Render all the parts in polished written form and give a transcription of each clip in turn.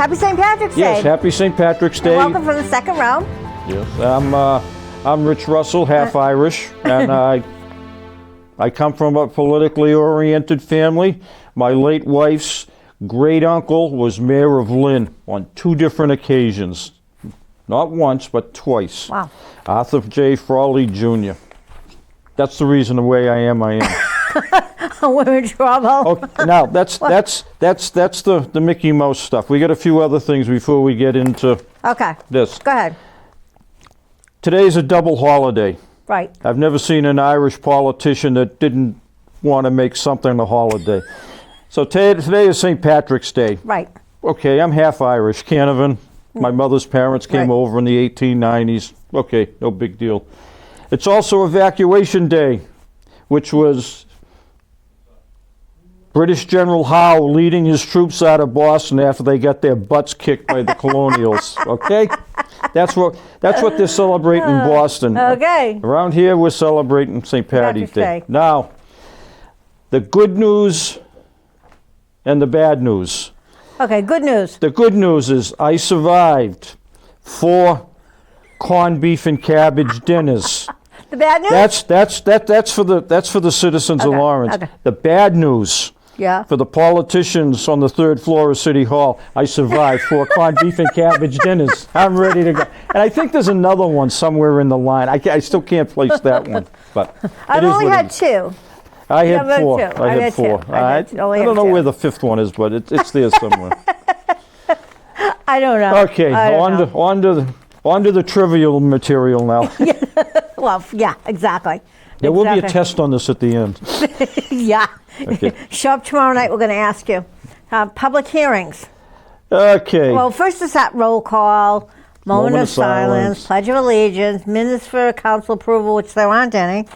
Happy St. Patrick's Day. Yes, happy St. Patrick's Day. And welcome from the second row. Yes, I'm Rich Russell, half Irish, and I come from a politically oriented family. My late wife's great uncle was mayor of Lynn on 2 different occasions. Not once, but twice. Wow. Arthur J. Frawley Jr. That's the reason the way I am. We're in trouble. Okay, now that's the Mickey Mouse stuff. We got a few other things before we get into this. Go ahead. Today's a double holiday. Right. I've never seen an Irish politician that didn't want to make something a holiday. So today is St. Patrick's Day. Right. Okay, I'm half Irish, Canavan. My mother's parents came over in the 1890s. Okay, no big deal. It's also Evacuation Day, which was British General Howe leading his troops out of Boston after they got their butts kicked by the colonials. Okay? That's what they're celebrating in Boston. Okay. Around here, we're celebrating St. Patty's Day. Now, the good news and the bad news. Okay, good news. The good news is I survived 4 corned beef and cabbage dinners. The bad news? That's for the citizens of Lawrence. Okay. The bad news. Yeah. For the politicians on the 3rd floor of City Hall, I survived 4 corned beef and cabbage dinners. I'm ready to go. And I think there's another one somewhere in the line. I still can't place that one. But I've only had 2. I had 4. Two. I had 4. I don't know where the 5th one is, but it's there somewhere. I don't know. Okay, on to the trivial material now. Well, yeah, exactly. There will be a test on this at the end. Yeah. Okay. Show up tomorrow night, we're going to ask you. Public hearings. Okay. Well, first is that roll call, moment of silence, Pledge of Allegiance, minutes for council approval, which there aren't any,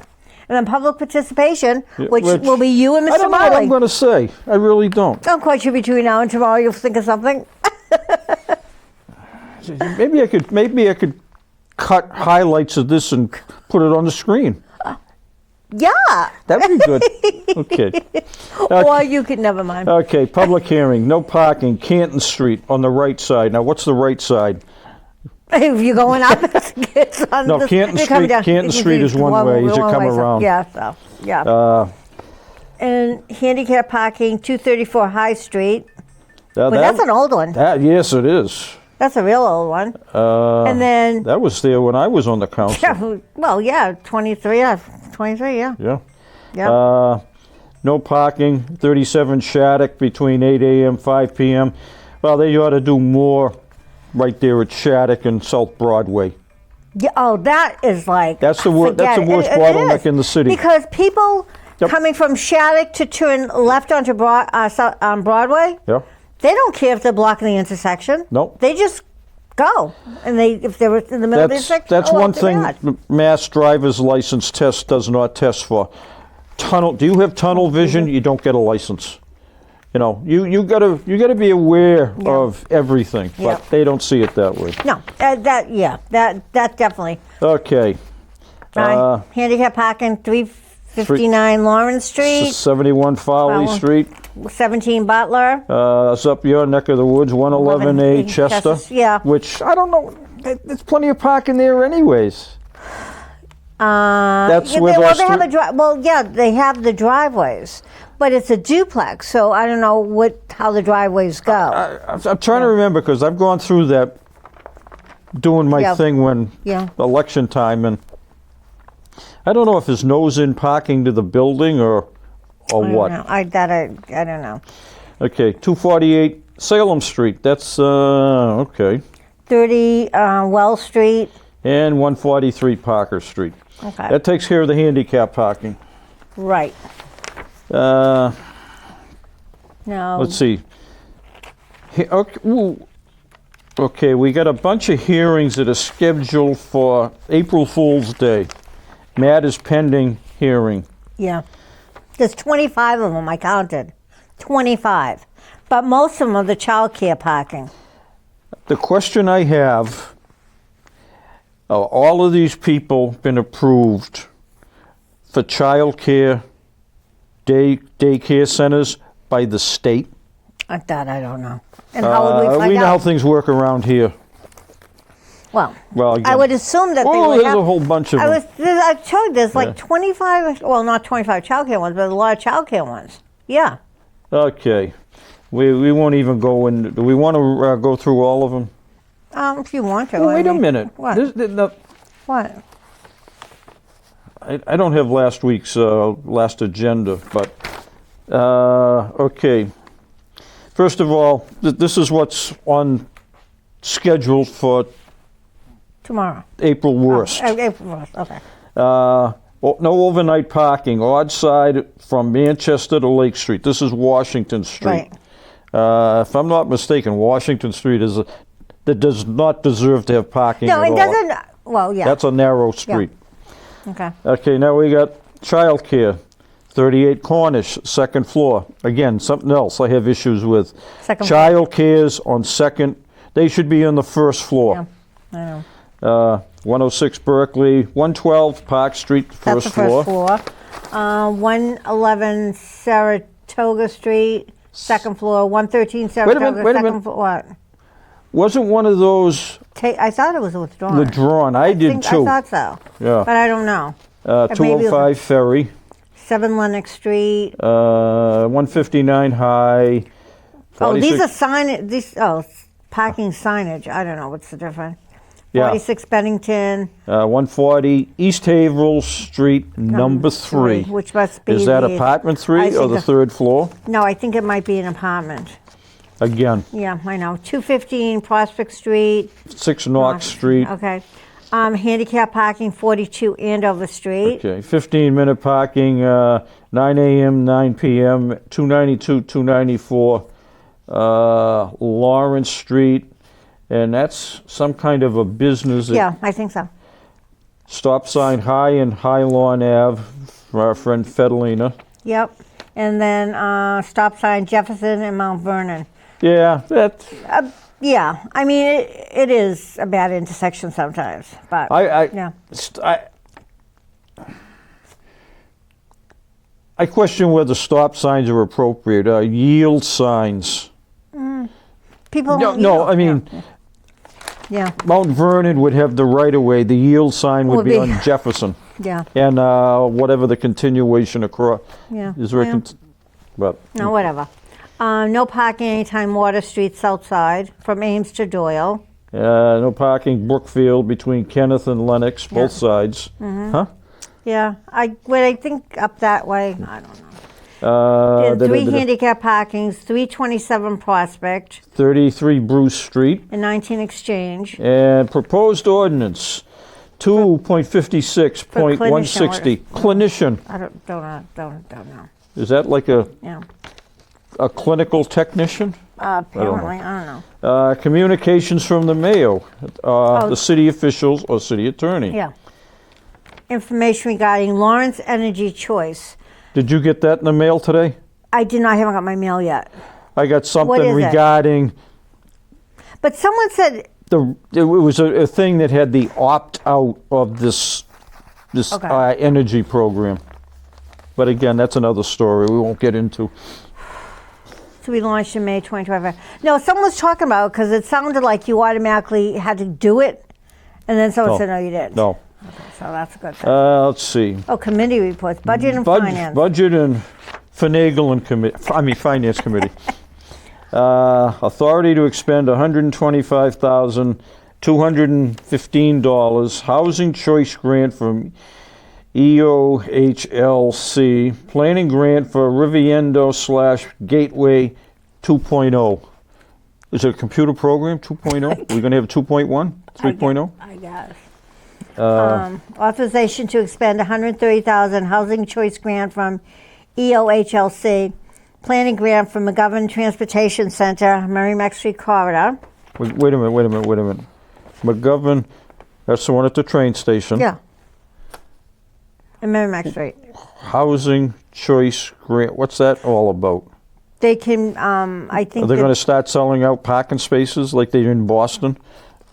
and then public participation, which will be you and Mr. I don't know what Marley. I'm going to say. I really don't. I'm quite sure between now and tomorrow you'll think of something. Maybe I could cut highlights of this and put it on the screen. Yeah. That would be good. Okay. Or you could, never mind. Okay, public hearing, no parking, Canton Street on the right side. Now, what's the right side? If you're going up, it's on No, Canton Street. Canton Street is one way as you come around. Yeah, so, yeah. And handicap parking, 234 High Street. Well, that's an old one. Yes, it is. That's a real old one. And then... That was there when I was on the council. Yeah, well, yeah, 23, yeah. Yeah. Yeah. No parking, 37 Shattuck between 8 a.m. 5 p.m. Well, they ought to do more right there at Shattuck and South Broadway. Yeah, oh, that is like... That's the worst bottleneck in the city. Because people coming from Shattuck to turn left onto Broadway, they don't care if they're blocking the intersection. Nope. They just go. And if they were in the middle of the intersection, that's one thing Mass driver's license test does not test for. Do you have tunnel vision? You don't get a license. You know, you gotta be aware of everything, but they don't see it that way. No, that definitely. Okay. Handicap parking, 359 Lawrence Street. 71 Fowley Street. 17 Butler. It's up your neck of the woods, 111A Chester. Yeah. Which, I don't know, there's plenty of parking there anyways. That's where they have they have the driveways, but it's a duplex, so I don't know how the driveways go. I'm trying to remember, because I've gone through that doing my thing when election time, and I don't know if there's nose-in parking to the building or what. I don't know. Okay, 248 Salem Street. That's okay. 30 Wells Street. And 143 Parker Street. Okay. That takes care of the handicap parking. Right. No. Let's see. Okay, we got a bunch of hearings that are scheduled for April Fool's Day. Matt is pending hearing. Yeah. There's 25 of them, I counted. 25. But most of them are the child care parking. The question I have, are all of these people been approved for child care, daycare centers by the state? That I don't know. And how would we find We know how out? things work around here. Well, Again, I would assume that they oh, would there's have. a whole bunch of I them. told you, there's like 25, well, not 25 childcare ones, but a lot of childcare ones. Yeah. Okay. We won't even go in. Do we want to go through all of them? If you want to. Oh, I wait a mean, minute. What? What? I don't have last week's last agenda, but okay. First of all, this is what's on scheduled for Tomorrow. April 1st. April 1st, okay. No overnight parking, odd side from Manchester to Lake Street. This is Washington Street. Right. If I'm not mistaken, Washington Street that does not deserve to have parking No, at it all. doesn't, well, yeah. That's a narrow street. Okay. Okay, now we got childcare, 38 Cornish, second floor. Again, something else I have issues with. Second floor. Child cares on second. They should be on the first floor. Yeah, I know. 106 Berkeley, 112 Park Street, That's first the floor. first floor. 111 Saratoga Street, second floor. 113 Saratoga, wait a second minute. floor. What? Wasn't one of those I thought it was withdrawn. withdrawn? I did too. I thought so. Yeah. But I don't know. Maybe it was 205 Ferry, 7 Lennox Street. 159 High. Oh, these 46 are parking signage. I don't know what's the difference. Yeah. 46 Bennington. 140 East Haverhill Street, number 3. Which must be Is that the- apartment I 3 or think the third floor? No, I think it might be an apartment. Again, Yeah, I know. 215 Prospect Street. 6 Knox Street. Okay. Handicap parking, 42 Andover Street. Okay, 15-minute parking, 9 a.m., 9 p.m., 292, 294 Lawrence Street. And that's some kind of a business. Yeah, I think so. Stop sign High and High Lawn Ave for our friend Fedalina. Yep. And then stop sign Jefferson and Mount Vernon. Yeah, that. Yeah, I mean, it is a bad intersection sometimes, but yeah. I question whether stop signs are appropriate. Yield signs. People No, don't no. yield. I mean, Yeah, Mount Vernon would have the right of way. The yield sign would Would be be- on Jefferson, yeah, and whatever the continuation across yeah. is. There a Well, but no, whatever. No parking anytime Water Street South Side from Ames to Doyle. no parking Brookfield between Kenneth and Lennox, both sides. Mm-hmm. Huh? Yeah, I think up that way. I don't know. Uh, There's 3 handicap parkings, 327 Prospect 33 Bruce Street. and 19 Exchange. And proposed ordinance 2.56.160. Clinician. I don't know. Is that like a Yeah, clinical technician? apparently, I don't know. Communications from the Mayo, the city officials or city attorney. Yeah. Information regarding Lawrence Energy Choice. Did you get that in the mail today? I did not. I haven't got my mail yet. I got something is it? regarding But someone said, it was a thing that had the opt out of this Okay. energy program. But again, that's another story we won't get into. to be launched in May 2025. No, someone was talking about, because it sounded like you automatically had to do it, and then someone No. said, no, you didn't. No. So that's a good thing. Let's see. Committee reports, budget and finance. Budget and finance committee. Authority to expend $125,215. Housing choice grant from EOHLC. Planning grant for Riviendo/Gateway 2.0. Is it a computer program 2.0? Are we going to have 2.1, 3.0? I guess. Authorization to expend $130,000 housing choice grant from EOHLC. Planning grant from McGovern Transportation Center, Merrimack Street Corridor. Wait a minute. McGovern, that's the one at the train station. Yeah. And Merrimack Street. Housing choice grant, what's that all about? They can, I think. Are they going to start selling out parking spaces like they did in Boston?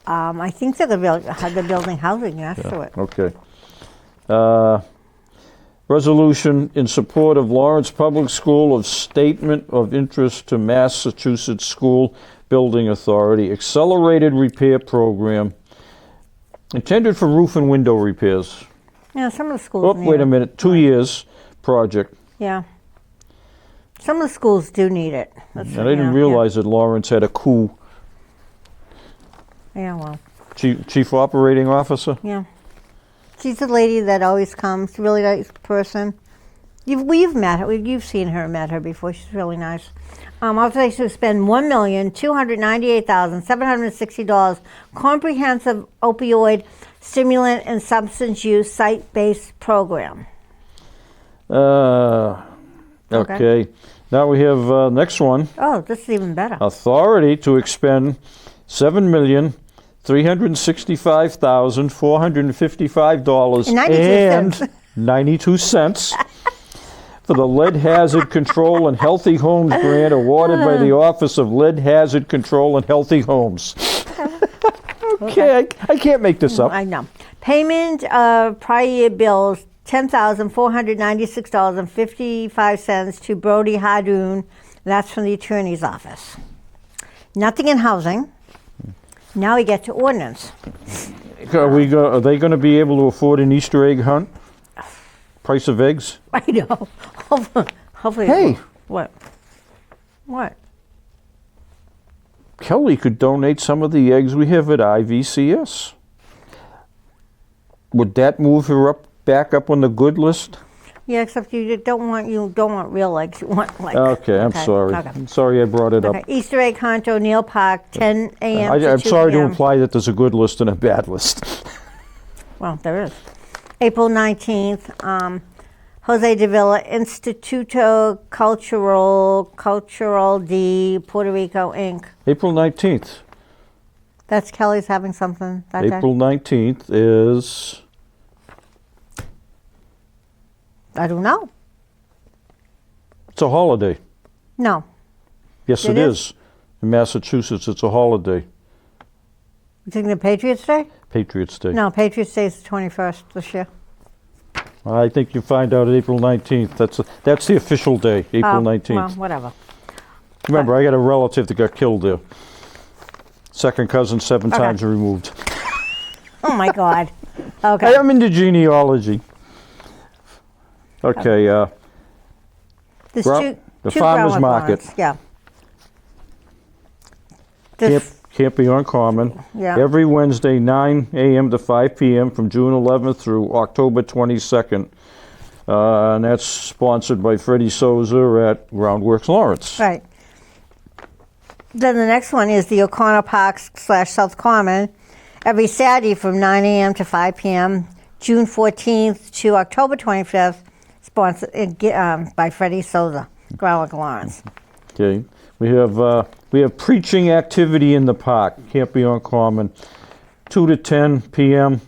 I think they're building housing next to it. Okay. Resolution in support of Lawrence Public School of statement of interest to Massachusetts School Building Authority accelerated repair program intended for roof and window repairs. Yeah, some of the schools. Oh, need wait a it. minute, 2 years project. Yeah. Some of the schools do need it. And I didn't realize that Lawrence had a coup. Yeah, well, Chief Operating Officer? yeah. She's the lady that always comes. Really nice person. We've met her. You've seen her, met her before. She's really nice. Authorization to spend $1,298,760 comprehensive opioid stimulant and substance use site-based program. Okay. Now we have next one. Oh, this is even better. Authority to expend $7,365,455.92 for the Lead Hazard Control and Healthy Homes grant awarded by the Office of Lead Hazard Control and Healthy Homes. Okay, I can't make this up. I know. Payment of prior year bills, $10,496.55 to Brody Hardoon. That's from the attorney's office. Nothing in housing. Now we get to ordinance. Are they going to be able to afford an Easter egg hunt? Price of eggs? I know. Hopefully. Hey. What? What? Kelly could donate some of the eggs we have at IVCS. Would that move her back up on the good list? Yeah, except you don't want real eggs. You want like. Okay, I'm sorry. Okay. I'm sorry I brought it up. Okay. Easter egg hunt, O'Neill Park, 10 a.m. to I'm 2 sorry to p.m. imply that there's a good list and a bad list. Well, there is. April 19th, Jose de Villa Instituto Cultural de Puerto Rico, Inc. April 19th. That's Kelly's having something that day? April 19th is... I don't know. It's a holiday. No. Yes, it is. In Massachusetts, it's a holiday. You think the Patriots Day? Patriots Day. No, Patriots Day is the 21st this year. I think you find out April 19th. That's the official day, April 19th. Well, whatever. Remember, I got a relative that got killed there. Second cousin, 7 times removed. Oh, my God. Okay. I'm into genealogy. Okay, There's the two farmer's groundwork market. lawns, yeah. This, Can't be uncommon. Yeah. Every Wednesday, 9 a.m. to 5 p.m. from June 11th through October 22nd. And that's sponsored by Freddie Souza at Groundworks Lawrence. right. Then the next one is the O'Connor Park / South Common, every Saturday from 9 a.m. to 5 p.m., June 14th to October 25th, sponsored by Freddie Souza, Groundwork Lawrence. Okay. We have preaching activity in the park. Can't be uncommon. 2 to 10 p.m.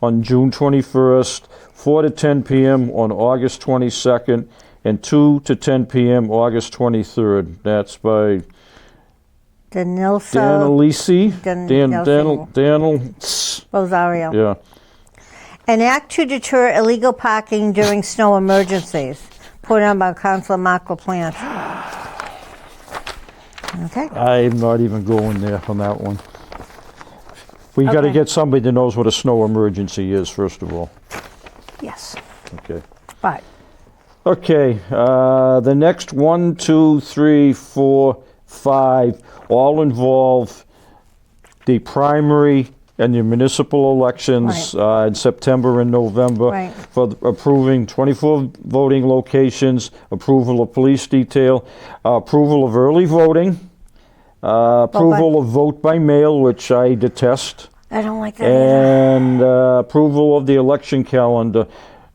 on June 21st, 4 to 10 p.m. on August 22nd, and 2 to 10 p.m. August 23rd. That's by Dan Alisi. Daniel. Rosario. Yeah. An act to deter illegal parking during snow emergencies, put on by Councilor Mark LaPlante. Okay. I'm not even going there on that one. We got to get somebody that knows what a snow emergency is, first of all. Yes. Okay. But. Okay. The next 1, 2, 3, 4, 5 all involve the primary and the municipal elections in September and November for approving 24 voting locations, approval of police detail, approval of early voting, approval of vote by mail, which I detest. I don't like that and approval of the election calendar.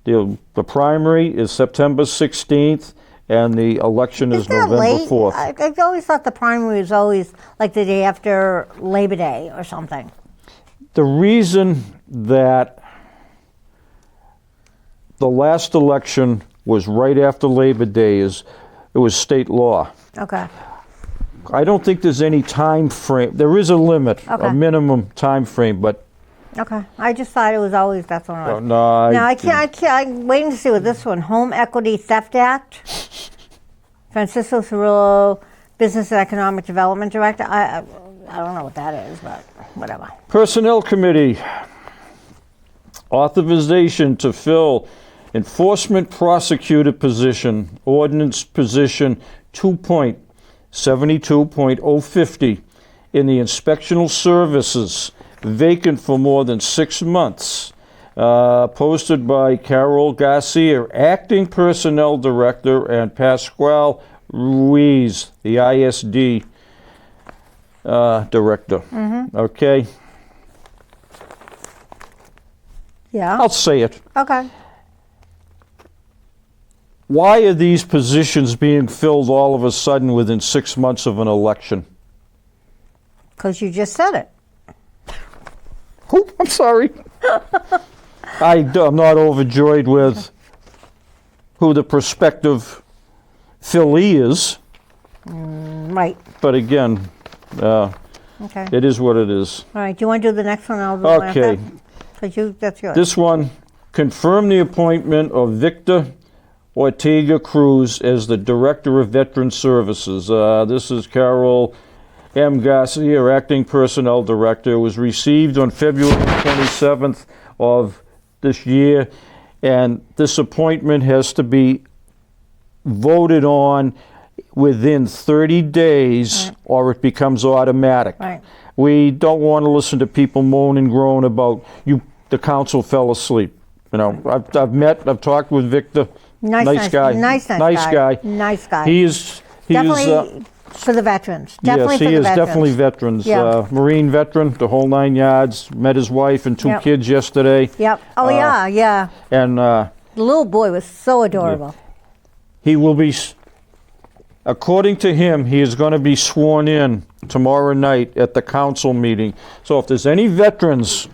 The primary is September 16th, and the election is November 4th. I always thought the primary was always like the day after Labor Day or something. The reason that the last election was right after Labor Day is it was state law. Okay. I don't think there's any time frame. There is a limit, a minimum time frame, but Okay. I just thought it was always, that's what it was. No, No, I can't, I'm waiting to see what this one, Home Equity Theft Act. Francisco Cirillo, Business and Economic Development Director. I don't know what that is, but whatever. Personnel Committee, authorization to fill enforcement prosecutor position, ordinance position 2.72.050 in the inspectional services, vacant for more than 6 months. Posted by Carol Garcia, Acting Personnel Director, and Pascual Ruiz, the ISD Director. Okay, Yeah. I'll say it. Okay. Why are these positions being filled all of a sudden within 6 months of an election? Because you just said it. Oh, I'm sorry. I'm not overjoyed with who the prospective filly is, Right. but again, Okay. it is what it is. All right. Do you want to do the next one? I'll do the one after? Okay, Because that's yours. this one, confirm the appointment of Victor Ortega Cruz as the Director of Veteran Services. This is Carol M. Garcia, Acting Personnel Director. It was received on February 27th of this year, and this appointment has to be voted on within 30 days or it becomes automatic. Right. We don't want to listen to people moan and groan about the council fell asleep. You know, I've talked with Victor. Nice guy. Nice guy. Nice guy. He is Definitely for the veterans. Definitely yes, for he the is veterans. definitely veterans. Yeah. Marine veteran, the whole 9 yards. Met his wife and 2 Yep. kids yesterday. Yep. Oh, yeah. And The little boy was so adorable. he will be, according to him, he is going to be sworn in tomorrow night at the council meeting. So if there's any veterans,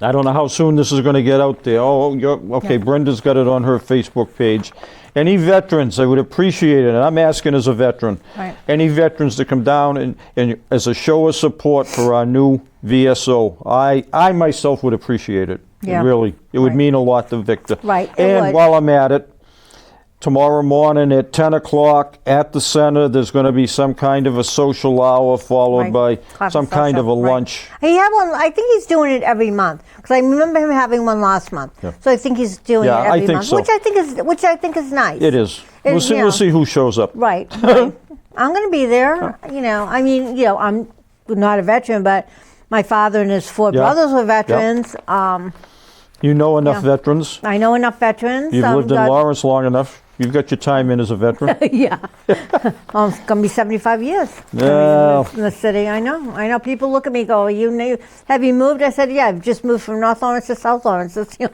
I don't know how soon this is going to get out there. Oh, okay, Yeah. Brenda's got it on her Facebook page. Any veterans, I would appreciate it, and I'm asking as a veteran, Right. any veterans to come down and as a show of support for our new VSO. I myself would appreciate it. Yeah. Really. It would Right. mean a lot to Victor. Right, it And would. while I'm at it, tomorrow morning at 10 o'clock at the center, there's going to be some kind of a social hour followed Right. by Coffee some kind of a social, right. lunch. He had one. I think he's doing it every month because I remember him having one last month. Yeah. So I think he's doing Yeah, it I every think month, so. which I think is nice. It is. It- We'll see. you know. We'll see who shows up. Right. Right. I'm going to be there. You know, I mean, you know, I'm not a veteran, but my father and his 4 Yeah. brothers were veterans. You know enough Yeah. veterans. I know enough veterans. You've lived in got- Lawrence long enough. You've got your time in as a veteran. Yeah. It's going to be 75 years Yeah. in the city. I know. People look at me and go, have you moved? I said, yeah, I've just moved from North Lawrence to South Lawrence. That's the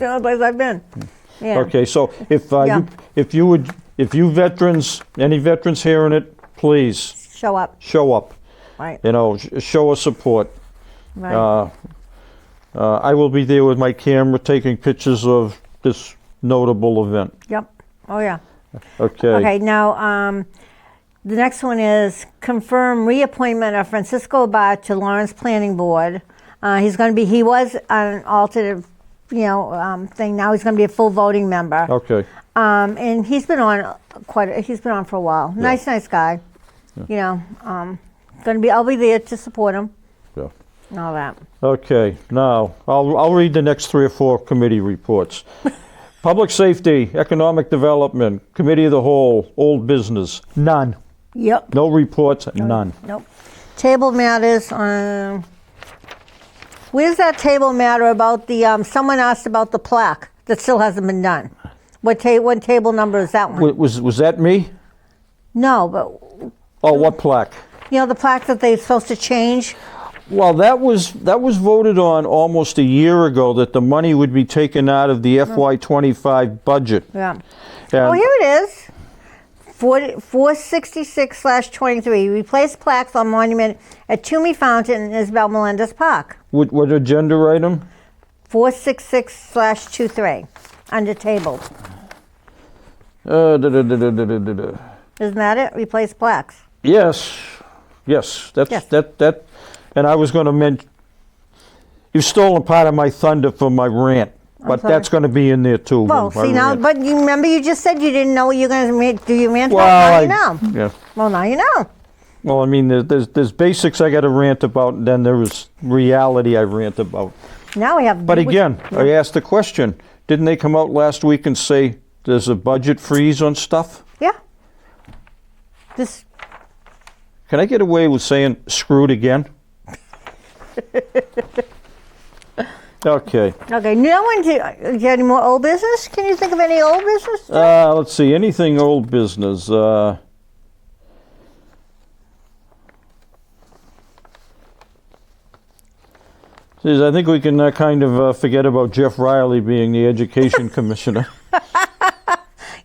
only place I've been. Yeah. Okay, so if Yeah. if you veterans, any veterans hearing it, please Show up. show up. Right. You know, show us support. Right. I will be there with my camera taking pictures of this notable event. Yep. Oh, yeah. Okay. Okay, now the next one is confirm reappointment of Francisco Abad to Lawrence Planning Board. He was an alternate, thing. Now he's going to be a full voting member. Okay. And he's been on he's been on for a while. Nice guy. I'll be there to support him Yeah. and all that. Okay. Now I'll read the next 3 or 4 committee reports. Public Safety, Economic Development, Committee of the Whole, Old Business, none. Yep. No reports, none. Nope. Table matters. Where's that table matter about the? Someone asked about the plaque that still hasn't been done. What table number is that one? Was that me? No, but Oh, what plaque? the plaque that they're supposed to change. Well, that was voted on almost a year ago that the money would be taken out of the FY25 budget. Yeah. And Oh, here it is. 466/23. Replace plaques on monument at Toomey Fountain in Isabel Melendez Park. what agenda item? 466/23 under table. Da, da, da, da, da, da, da, da. Isn't that it? Replace plaques. Yes. That's Yes. that. And I was going to mention, You've stolen part of my thunder for my rant, but sorry. that's going to be in there too. Well, my see now, rant. but you remember you just said you didn't know what you're going to do your rant about. Well, Now you know. Yeah. Well, now you know. Well, I mean, there's basics I got to rant about, and then there is reality I rant about. Now we have. But again, I asked the question, didn't they come out last week and say there's a budget freeze on stuff? Yeah. This. Can I get away with saying screwed again? Okay. Okay. No one. You got any more old business? Can you think of any old business? Let's see, anything old business. I think we can kind of forget about Jeff Riley being the education commissioner.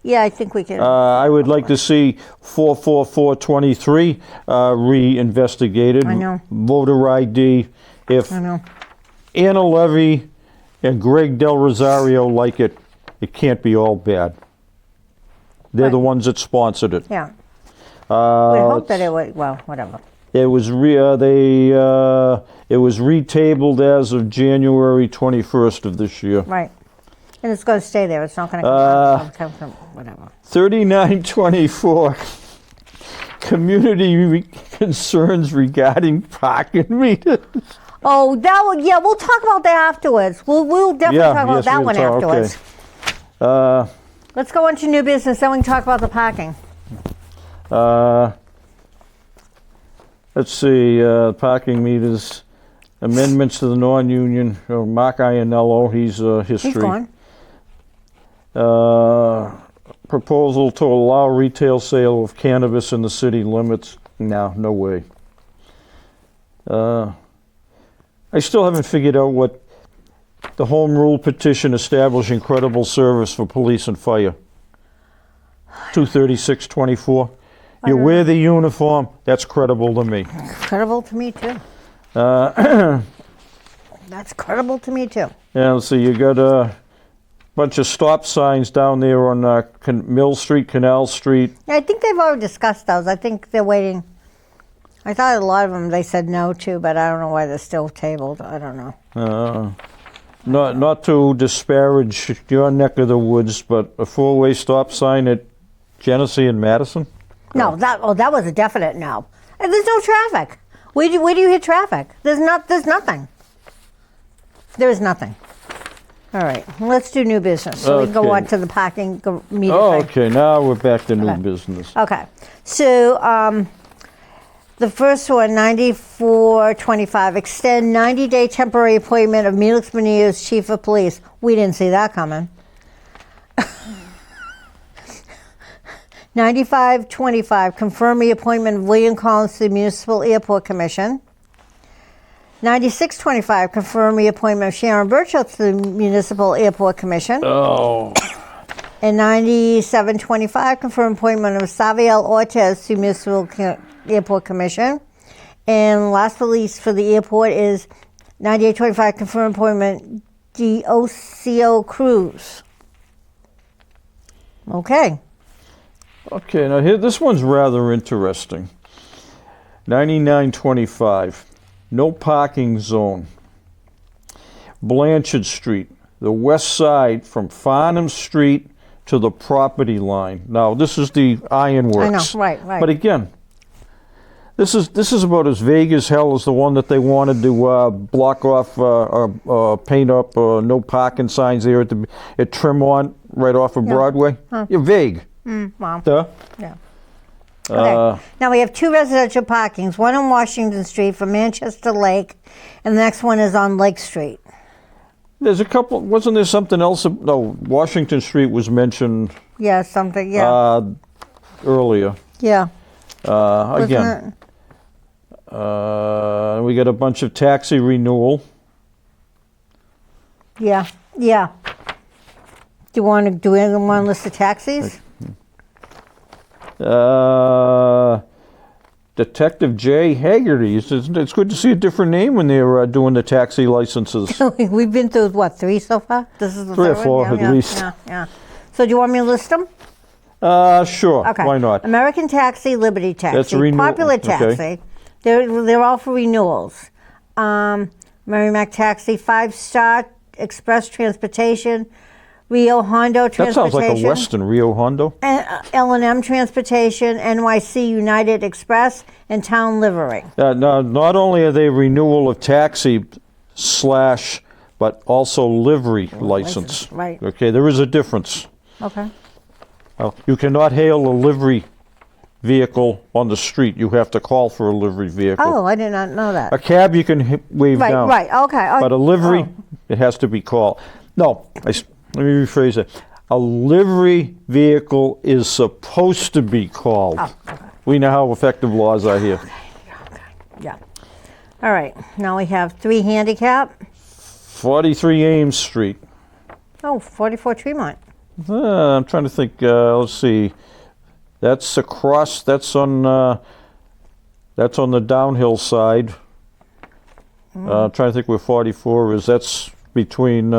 Yeah, I think we can. I would like to see 44423 reinvestigated. I know. Voter ID. If I know. Anna Levy and Greg Del Rosario like it, it can't be all bad. They're Right. the ones that sponsored it. Yeah. We hope that it would. Well, whatever. It was it was retabled as of January 21st of this year. Right. And it's going to stay there. It's not going to come from whatever. 3924 community concerns regarding parking meters. Oh, that one. Yeah, we'll talk about that afterwards. We'll definitely talk about that one afterwards. Okay. Let's go into new business. Then we can talk about the parking. Let's see, parking meters, amendments to the non-union. Mark Iannello, he's history. He's gone. Proposal to allow retail sale of cannabis in the city limits. No way. I still haven't figured out what the home rule petition establishing credible service for police and fire. 23624. You wear the uniform, that's credible to me. Credible to me too. That's credible to me too. Yeah, so you got a bunch of stop signs down there on Mill Street, Canal Street. I think they've already discussed those. I think they're waiting. I thought a lot of them they said no to, but I don't know why they're still tabled. I don't know. Not to disparage your neck of the woods, but a four-way stop sign at Genesee and Madison? No, that was a definite no. And there's no traffic. Where do you hit traffic? There's nothing. There is nothing. All right, let's do new business. So we can go Okay. on to the parking meter Oh, thing. okay, now we're back to new Okay. business. Okay, so the first one, 9425, extend 90-day temporary appointment of Felix Bonilla as chief of police. We didn't see that coming. 9525, confirm the appointment of William Collins to the Municipal Airport Commission. 9625, confirm the appointment of Sharon Burchill to the Municipal Airport Commission. Oh. And 9725, confirm appointment of Saviel Ortez to Municipal Airport Commission. And last but least for the airport is 9825, confirm appointment DOCO Cruz. Okay. Okay, now here, this one's rather interesting. 9925, no parking zone. Blanchard Street, the west side from Farnham Street to the property line. Now, this is the ironworks. I know, right. But again, this is about as vague as hell as the one that they wanted to block off or paint up no parking signs there at Tremont right off of Broadway. You're vague. Well, Duh. yeah. Okay. Now we have two residential parkings, one on Washington Street from Manchester Lake, and the next one is on Lake Street. There's a couple. Wasn't there something else? No, Washington Street was mentioned Yeah, something, yeah. earlier. Yeah. Again, we got a bunch of taxi renewal. Yeah, yeah. Do we want to list the taxis? Detective Jay Haggerty. It's good to see a different name when they're doing the taxi licenses. We've been through, what, 3 so far? This is the 3 or third 4 one? at least. Yeah. So do you want me to list them? Sure. Okay. Why not? American Taxi, Liberty Taxi, That's a renewal, Popular okay. Taxi. They're all for renewals. Merrimack Taxi, 5-star Express Transportation, Rio Hondo That Transportation. sounds like a Western Rio Hondo. L&M Transportation, NYC United Express, and Town Livery. No, not only are they renewal of taxi slash, but also livery license. Right. Okay, there is a difference. Okay. You cannot hail a livery vehicle on the street. You have to call for a livery vehicle. Oh, I did not know that. A cab you can wave Right, down. right, okay. But a livery, it has to be called. No, let me rephrase it. A livery vehicle is supposed to be called. Oh, okay. We know how effective laws are here. Yeah. All right, now we have 3 handicap. 43 Ames Street. Oh, 44 Tremont. I'm trying to think. Let's see. That's across. That's on the downhill side. I'm trying to think where 44 is. That's between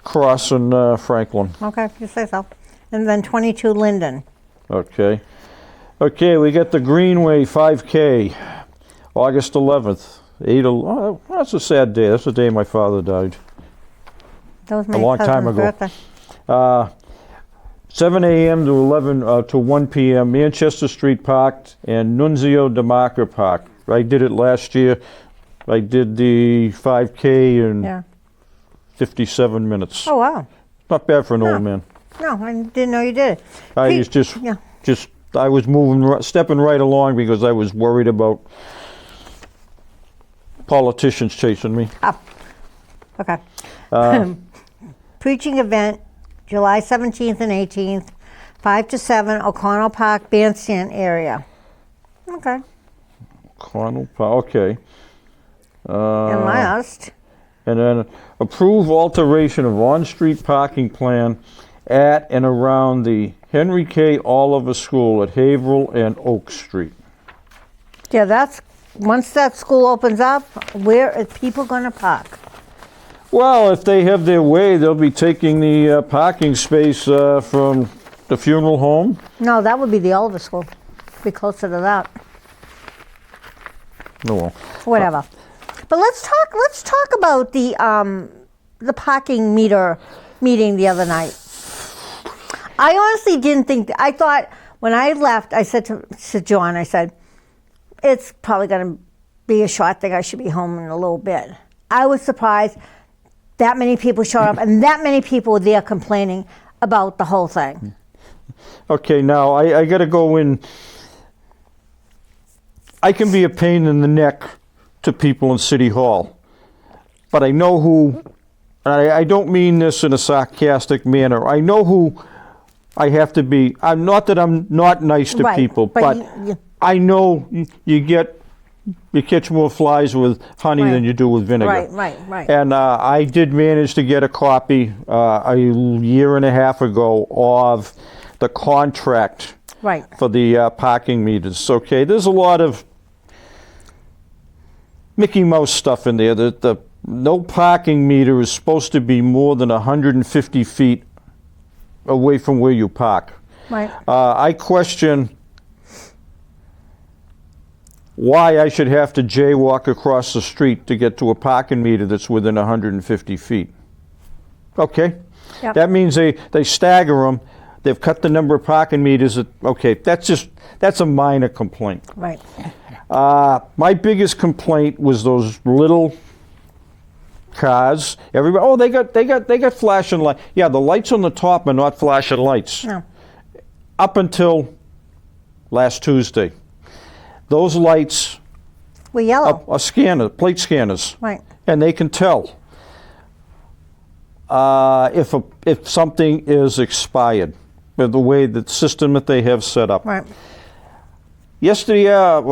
Cross and Franklin. Okay, you say so. And then 22 Linden. Okay. Okay, we got the Greenway 5K, August 11th. That's a sad day. That's the day my father died. That was my A long time cousin's ago. birthday. 7 a.m. to 11 to 1 p.m. Manchester Street Park and Nunzio DeMarca Park. I did it last year. I did the 5K in Yeah. 57 minutes. Oh, wow. Not bad for an No. old man. No, I didn't know you did. I Pete- was just Yeah. I was stepping right along because I was worried about politicians chasing me. Okay. Preaching event, July 17th and 18th, 5 to 7, O'Connell Park Bandstand area. Okay. Okay. And last, And then approve alteration of on-street parking plan at and around the Henry K. Oliver School at Haverhill and Oak Street. yeah, that's, once that school opens up, where are people going to park? Well, if they have their way, they'll be taking the parking space from the funeral home. No, that would be the Oliver School. Be closer to that. No, well, Whatever. But let's talk about the parking meter meeting the other night. I honestly didn't think. I thought when I left, I said to John, I said, it's probably going to be a short thing. I should be home in a little bit. I was surprised that many people showed up and that many people were there complaining about the whole thing. okay, now I got to go in. I can be a pain in the neck to people in City Hall, but I know who, and I don't mean this in a sarcastic manner, I know who I have to be. I'm not that I'm not nice to Right, people, but but you- I know you catch more flies with honey Right. than you do with vinegar. Right. And I did manage to get a copy a year and a half ago of the contract Right. for the parking meters. Okay, there's a lot of Mickey Mouse stuff in there. The no parking meter is supposed to be more than 150 feet away from where you park. Right. I question why I should have to jaywalk across the street to get to a parking meter that's within 150 feet. Okay? Yep. That means they stagger them. They've cut the number of parking meters. Okay, that's a minor complaint. Right. My biggest complaint was those little cars. Everybody, they got flashing lights. Yeah, the lights on the top are not flashing lights. No. Up until last Tuesday, those lights We're yellow. are plate scanners, Right. and they can tell if something is expired with the way the system that they have set up. Right. That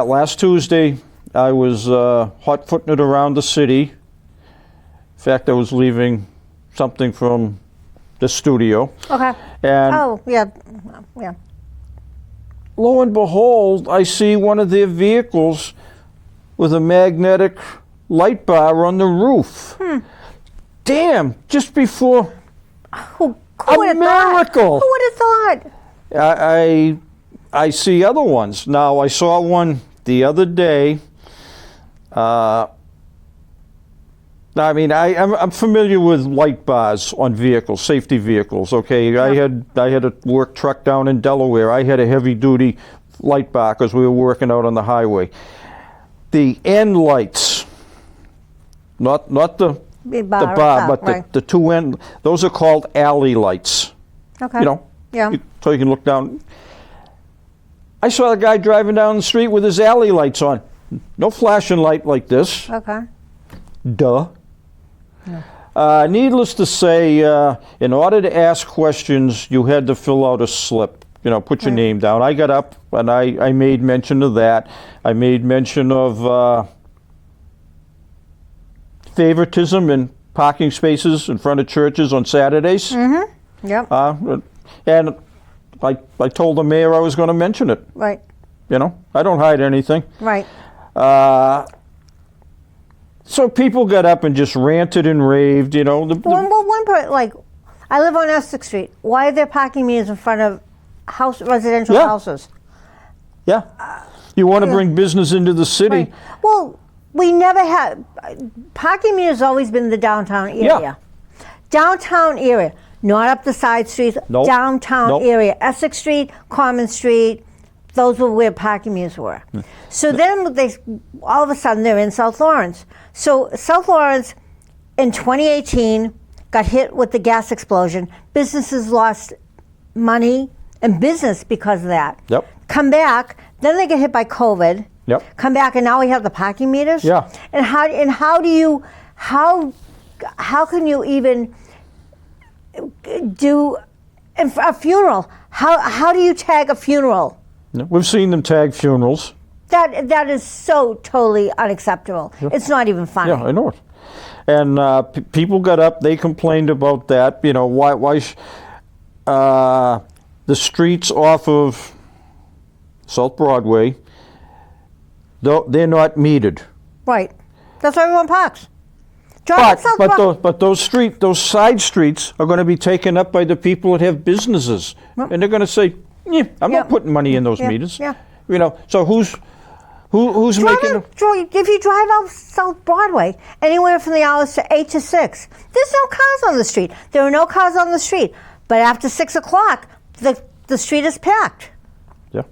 last Tuesday, I was hot-footing it around the city. In fact, I was leaving something from the studio. Okay. And Oh, yeah. Yeah. lo and behold, I see one of their vehicles with a magnetic light bar on the roof. Damn, just before Who a would have miracle. thought? Who would have thought? I see other ones. Now, I saw one the other day I mean, I'm familiar with light bars on vehicles, safety vehicles. Okay, I had a work truck down in Delaware. I had a heavy duty light bar because we were working out on the highway. The end lights, not the bar bar, itself, but right. the two end. Those are called alley lights. Okay. You know, Yeah. so you can look down. I saw a guy driving down the street with his alley lights on. No flashing light like this. Okay. Duh. Needless to say, in order to ask questions, you had to fill out a slip. You know, put your name down. I got up and I made mention of that. I made mention of favoritism in parking spaces in front of churches on Saturdays. Mm-hmm. Yep. And I told the mayor I was going to mention it. Right. You know, I don't hide anything. Right. So people got up and just ranted and raved, you know. One part, like, I live on Essex Street. Why are there parking meters in front of residential Yeah. houses? Yeah. You want to bring business into the city. Right. Well, we never had parking meters. Always been the downtown area. Yeah. Downtown area, not up the side streets. Nope. Downtown Nope. area, Essex Street, Common Street. Those were where parking meters were. So then all of a sudden they're in South Lawrence. So South Lawrence in 2018 got hit with the gas explosion. Businesses lost money and business because of that. Yep. Come back, then they get hit by COVID. Yep. Come back, and now we have the parking meters. Yeah. And how can you even do a funeral? How do you tag a funeral? We've seen them tag funerals. That is so totally unacceptable. Yeah. It's not even funny. Yeah, I know it. And people got up. They complained about that. You know, why the streets off of South Broadway, they're not metered. Right. That's why everyone parks. Drive on South Broadway. But those side streets are going to be taken up by the people that have businesses, and they're going to say, "Yeah, I'm Yeah. not putting money in those Yeah, meters." yeah. You know, so who's making? If you drive out South Broadway, anywhere from the hours to 8 to 6, there's no cars on the street. There are no cars on the street. But after 6 o'clock, the street is packed. Yeah,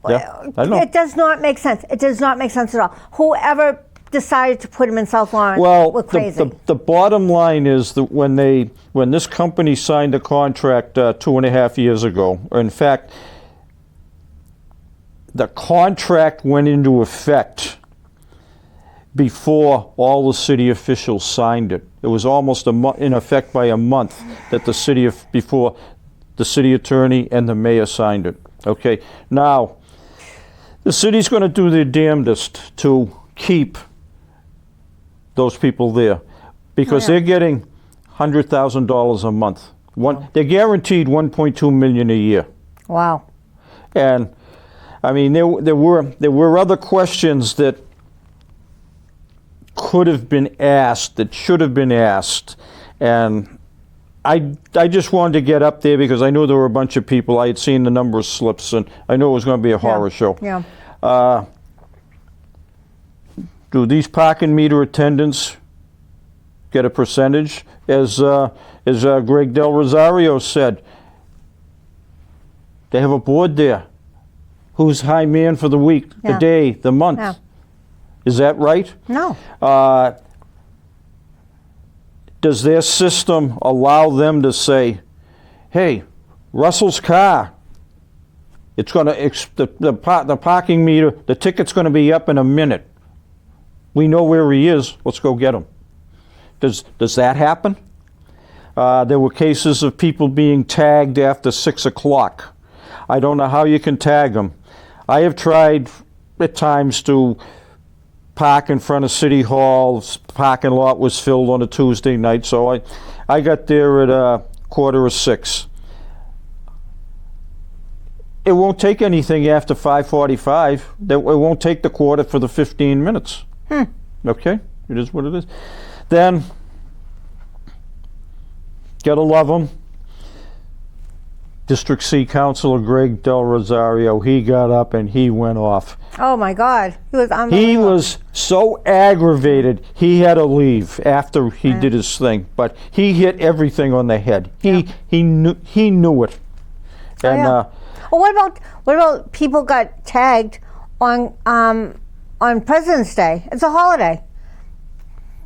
yeah, I know. It does not make sense. It does not make sense at all. Whoever decided to put them in South Lawrence Well, were crazy. the bottom line is that when this company signed a contract 2.5 years ago, or in fact, the contract went into effect before all the city officials signed it. It was almost in effect by a month that before the city attorney and the mayor signed it. Okay, now the city's going to do their damnedest to keep those people there because they're getting $100,000 a month. They're guaranteed $1.2 million a year. Wow. And I mean, there were other questions that could have been asked, that should have been asked, and I just wanted to get up there because I knew there were a bunch of people. I had seen the number of slips, and I knew it was going to be a horror show. Yeah. Do these parking meter attendants get a percentage? As Greg Del Rosario said, they have a board there. Who's high man for the week, the Yeah. day, the month? Yeah. Is that right? No. Does their system allow them to say, hey, Russell's car, it's going to, the parking meter, the ticket's going to be up in a minute. We know where he is, let's go get him. Does that happen? There were cases of people being tagged after 6 o'clock. I don't know how you can tag them. I have tried at times to park in front of City Hall. Parking lot was filled on a Tuesday night, so I got there at 5:45. It won't take anything after 5:45. It won't take the quarter for the 15 minutes. Okay, it is what it is. Then, gotta love them. District C Councilor Greg Del Rosario, he got up and he went off. Oh my God, he was He unbelievable. was so aggravated, he had to leave after he did his thing. But he hit everything on the head. He knew it. And yeah. Well, what about people got tagged on President's Day? It's a holiday.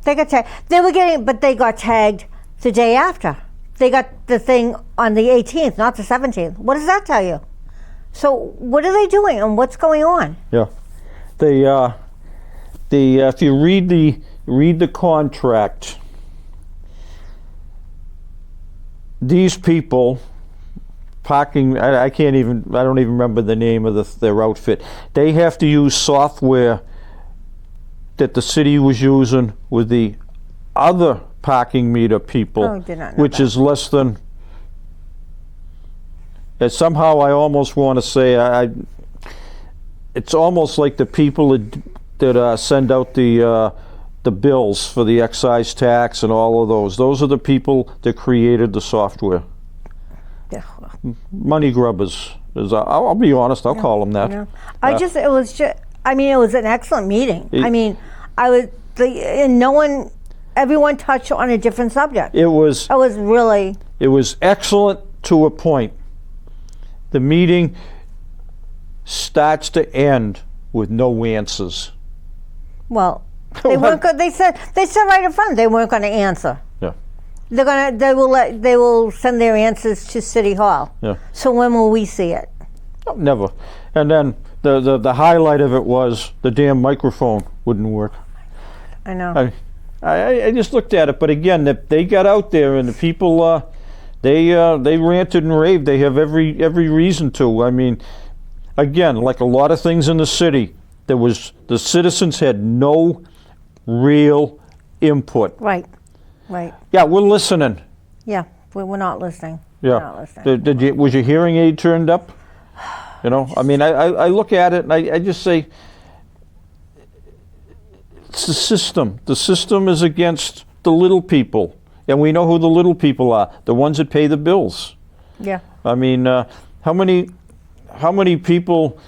They got tagged. But they got tagged the day after. They got the thing on the 18th, not the 17th. What does that tell you? So what are they doing and what's going on? yeah, if you read the contract, these people parking. I don't even remember the name of their outfit. They have to use software that the city was using with the other parking meter people, Oh, I did not know which that. is less than. And somehow I almost want to say it's almost like the people that send out the bills for the excise tax and all of those. Those are the people that created the software. Yeah. Money grubbers. I'll be honest. I'll call them that. Yeah. It was an excellent meeting. Everyone touched on a different subject. It was really. It was excellent to a point. The meeting starts to end with no answers. Well, they weren't. They said right in front they weren't going to answer. Yeah. They will send their answers to City Hall. Yeah. So when will we see it? Never. And then the highlight of it was the damn microphone wouldn't work. I know. I just looked at it, but again, they got out there and the people they ranted and raved. They have every reason to. I mean, again, like a lot of things in the city, the citizens had no real input. Right. Yeah, we're listening. Yeah, we're not listening. Yeah. We're not listening. Was your hearing aid turned up? You know, I mean, I look at it and I just say, it's the system. The system is against the little people. And we know who the little people are, the ones that pay the bills. Yeah. I mean, how many people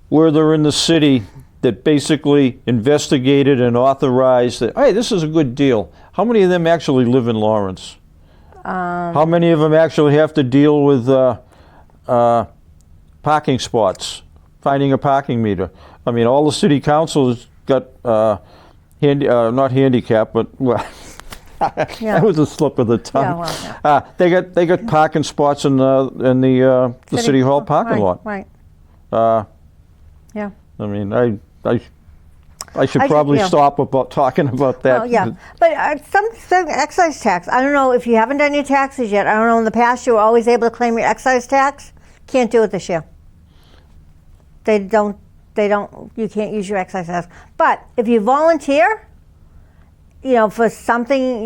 were there in the city that basically investigated and authorized that, hey, this is a good deal? How many of them actually live in Lawrence? How many of them actually have to deal with parking spots, finding a parking meter? I mean, all the city councils got not handicap, but well, Yeah. that was a slip of the tongue. Yeah, well, They got parking spots in the city hall parking lot. Right. Yeah. I mean, I should probably stop about talking about that. Oh, yeah. But some excise tax, I don't know if you haven't done your taxes yet. I don't know, in the past you were always able to claim your excise tax. Can't do it this year. They don't, you can't use your excise tax. But if you volunteer, for something,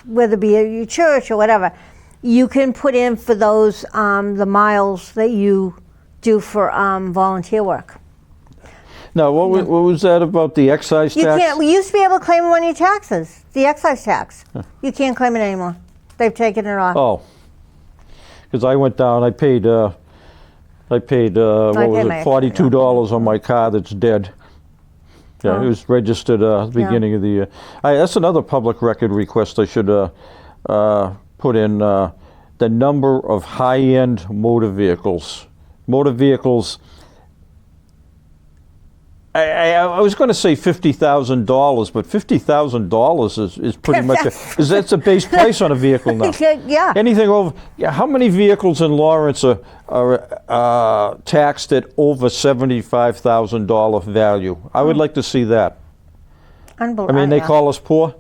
whether it be at your church or whatever, you can put in for those, the miles that you do for volunteer work. Now, what was that about the excise tax? You can't. We used to be able to claim it on your taxes, the excise tax. You can't claim it anymore. They've taken it off. Oh, because I went down. I paid what was it, $42 on my car that's dead. Yeah, It was registered at the beginning of the year. That's another public record request I should put in. The number of high-end motor vehicles. I was going to say $50,000, but $50,000 is pretty much that's the base price on a vehicle now. Yeah. Anything over. Yeah, how many vehicles in Lawrence are taxed at over $75,000 value? I would like to see that. Unbelievable. I mean, they call us poor.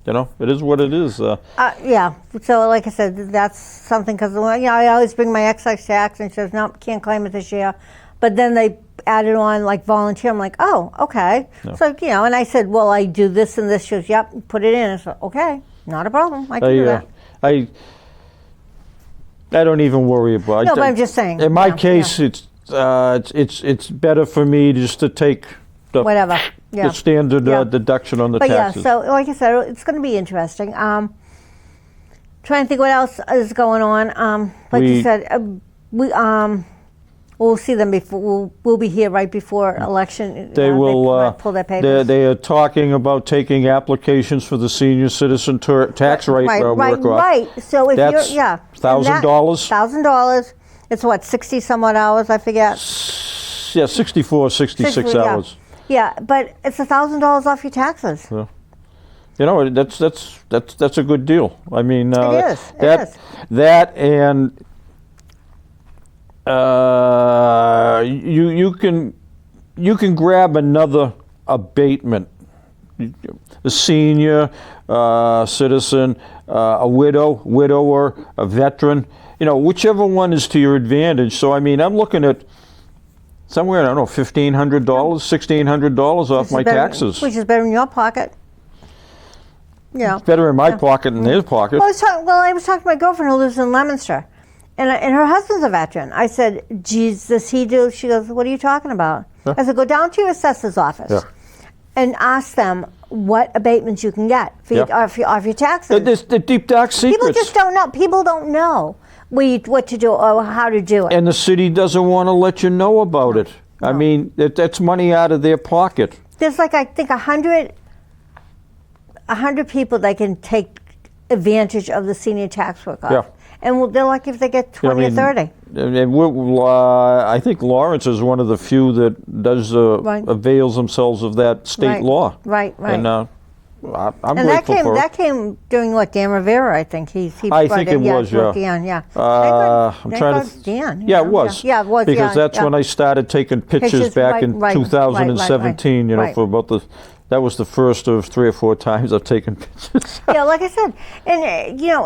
It is what it is. Yeah. So, like I said, that's something because I always bring my excise tax and she says, nope, can't claim it this year. But then they added on like volunteer. I'm like, oh, okay. No. So, and I said, well, I do this and this. She goes, yep, put it in. I said, okay, not a problem. I can do that. I don't even worry about it. No, but I'm just saying. In my case, it's better for me just to take the whatever. Yeah. The standard deduction on the taxes. Yeah, so like I said, it's going to be interesting. Trying to think what else is going on. Like you said, we'll see them before. We'll be here right before election. They will pull their papers. They are talking about taking applications for the senior citizen tax rate work-off. Right. So if That's you're $1,000. $1,000. It's what, 60 some odd hours? I forget. Yeah, 64, 66 hours. Yeah, but it's $1,000 off your taxes. Yeah. You know, that's a good deal. I mean, It is. That and you can grab another abatement. A senior citizen, a widower, a veteran. You know, whichever one is to your advantage. So I mean, I'm looking at somewhere, I don't know, $1,500, $1,600 off my taxes. Which is better in your pocket. Yeah. It's better in my pocket than his pocket. Well, I was talking to my girlfriend who lives in Leominster, and her husband's a veteran. I said, geez, does he do? She goes, what are you talking about? Yeah. I said, go down to your assessor's office and ask them what abatements you can get for off your taxes. The deep dark secrets. People just don't know. People don't know what to do or how to do it. And the city doesn't want to let you know about it. No. I mean, that's money out of their pocket. There's like, I think, 100 people that can take advantage of the senior tax work-off. Yeah. And they're lucky if they get 20 or 30. And I think Lawrence is one of the few that does avails themselves of that state law. Right. And I'm and grateful for it. that came during what, Dan Rivera, I think. I think it was, Dan, I'm trying to. Dan. Yeah, it was. Yeah, it was. Because that's when I started taking pictures back in 2017. You know, for about that was the first of 3 or 4 times I've taken pictures. Yeah, like I said, and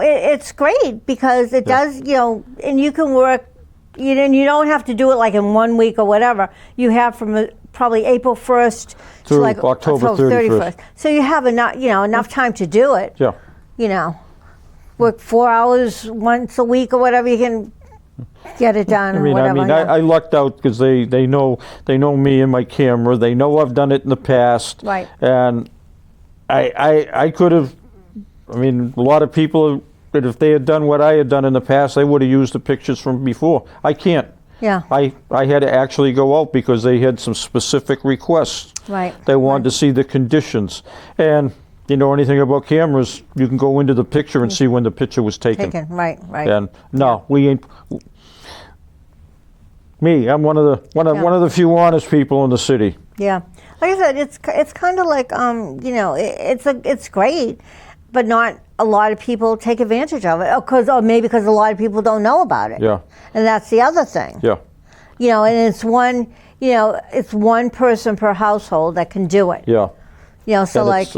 it's great because it does, and you can work. And you don't have to do it like in 1 week or whatever. You have from probably April 1st through to like October 31st. So you have enough time to do it. Yeah. Work 4 hours once a week or whatever, you can get it done. I lucked out because they know me and my camera. They know I've done it in the past. Right. And I could have. I mean, a lot of people. That if they had done what I had done in the past, they would have used the pictures from before. I can't. Yeah. I had to actually go out because they had some specific requests. Right. They wanted to see the conditions. And you know anything about cameras, you can go into the picture and see when the picture was taken. Right. And no, we ain't. Me, I'm one of the few honest people in the city. Yeah. Like I said, it's kind of like it's great, but not a lot of people take advantage of it, or maybe because a lot of people don't know about it. Yeah. And that's the other thing. Yeah. And it's one person per household that can do it. Yeah. So and like,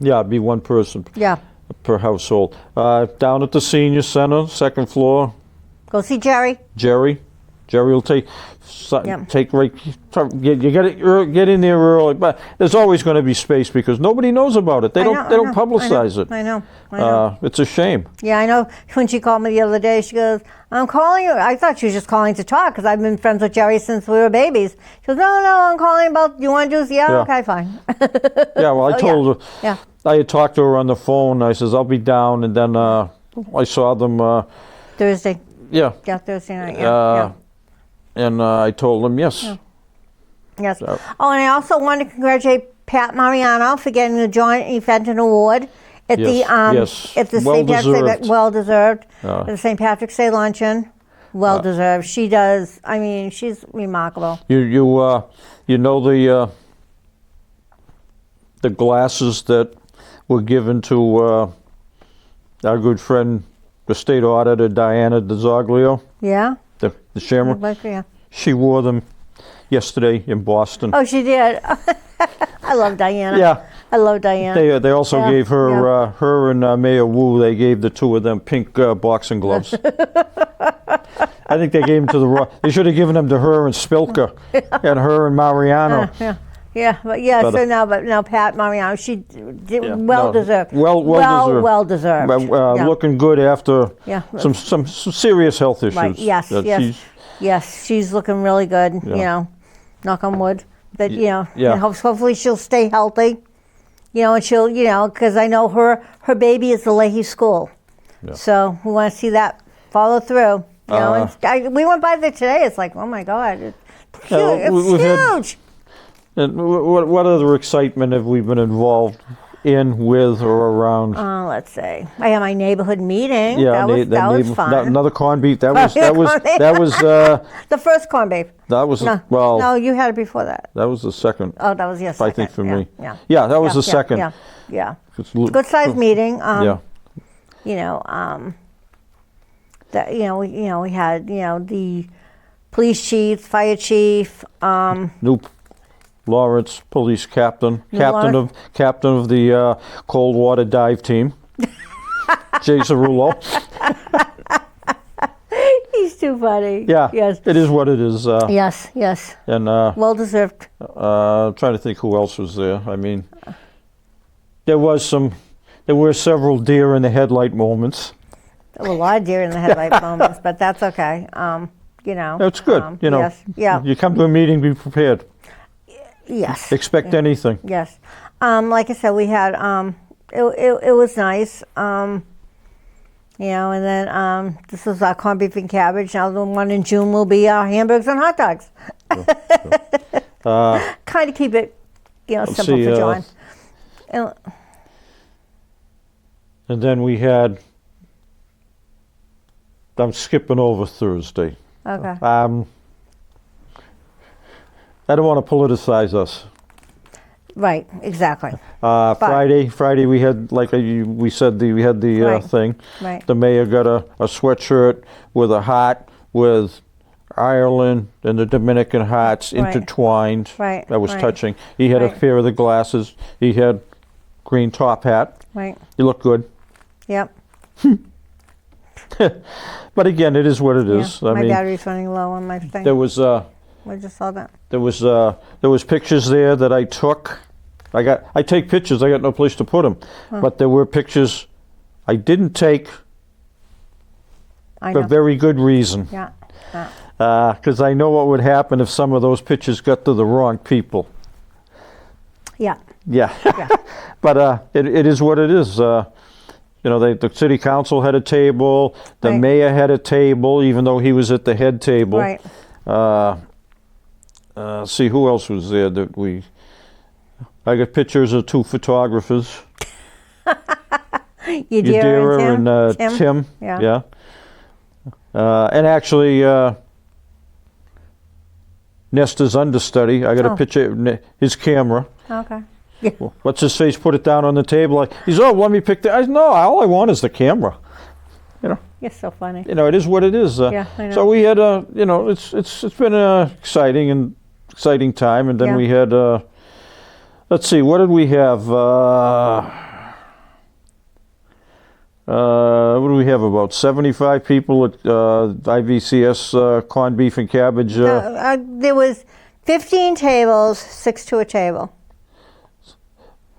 it'd be one person. Yeah. Per household. Down at the senior center, 2nd floor. Go see Jerry. Jerry will take right. You got to get in there early, but there's always going to be space because nobody knows about it. They don't publicize it. I know. It's a shame. Yeah, I know. When she called me the other day, she goes, "I'm calling you." I thought she was just calling to talk because I've been friends with Jerry since we were babies. She goes, "No, I'm calling about. You want to do this?" Yeah. Okay, fine. Yeah. Well, I told her. Yeah. I had talked to her on the phone. I says I'll be down, and then I saw them Thursday. Yeah. Yeah, Thursday night. Yeah. And I told them yes. Yeah. Yes. So. Oh, and I also want to congratulate Pat Mariano for getting the John E. Fenton Award at the St. Patrick's Day, well deserved. At the St. Patrick's Day luncheon, well deserved. She does. I mean, she's remarkable. You know the glasses that were given to our good friend, the state auditor Diana DeZoglio. Yeah. The chairman. Yeah. She wore them yesterday in Boston. Oh, she did. I love Diana. Yeah. I love Diana. They also gave her her and Mayor Wu. They gave the two of them pink boxing gloves. I think they gave them to the. They should have given them to her and Spilka, and her and Mariano. But now Pat Mariano, she did well deserved. Well deserved. Looking good after some serious health issues. Right. Yes. She's looking really good. Knock on wood. But and hopefully she'll stay healthy. And she'll, because I know her baby is the Leahy School. Yeah. So we want to see that follow through. We went by there today. It's like, oh my God, it's huge. It's huge. And what other excitement have we been involved in, with, or around? Let's see. I had my neighborhood meeting. Yeah, that was fun. Another corned beef. That was the first corned beef. That was no, you had it before that. That was the second. Oh, that was your second. I think for me. Yeah, that was the second. Yeah. Good sized meeting. Yeah. We had the police chief, fire chief. New Lawrence, police captain, captain of the cold water dive team, Jay Cerullo. He's too funny. Yeah. Yes. It is what it is. Yes. And well deserved. I'm trying to think who else was there. I mean, there were several deer in the headlight moments. There were a lot of deer in the headlight moments, but that's okay. That's good. Yes. Yeah. You come to a meeting, be prepared. Yes. Expect anything. Yes. Like I said, we had it was nice. And then this was our corned beef and cabbage. Now the one in June will be our hamburgers and hot dogs. Kind of keep it, simple for John. And then we had. I'm skipping over Thursday. Okay. I don't want to politicize us. Right, exactly. Friday we had, like we said, we had the Right. thing. Right. The mayor got a sweatshirt with a heart with Ireland and the Dominican hearts Right. intertwined. Right, That was right. touching. He had a Right. pair of the glasses. He had green top hat. Right. He looked good. Yep. But again, it is what it is. Yeah. My battery's running low on my thing. There was I just saw that. there was pictures there that I took. I take pictures. I got no place to put them. But there were pictures I didn't take I for know. very good reason. Yeah. Because I know what would happen if some of those pictures got to the wrong people. Yeah. Yeah. Yeah. But it is what it is. The city council had a table. The Right. mayor had a table, even though he was at the head table. Right. See who else was there that I got pictures of two photographers. Yadira and Tim. Tim. Yeah. And actually, Nesta's understudy. I got a picture of his camera. Okay. What's his face? Put it down on the table. He's, let me pick that. No, all I want is the camera. You're so funny. It is what it is. Yeah, I know. So we had it's been an exciting time, and then Yeah. we had let's see, what did we have? What do we have? About 75 people at IVCS corned beef and cabbage. There was 15 tables, 6 to a table.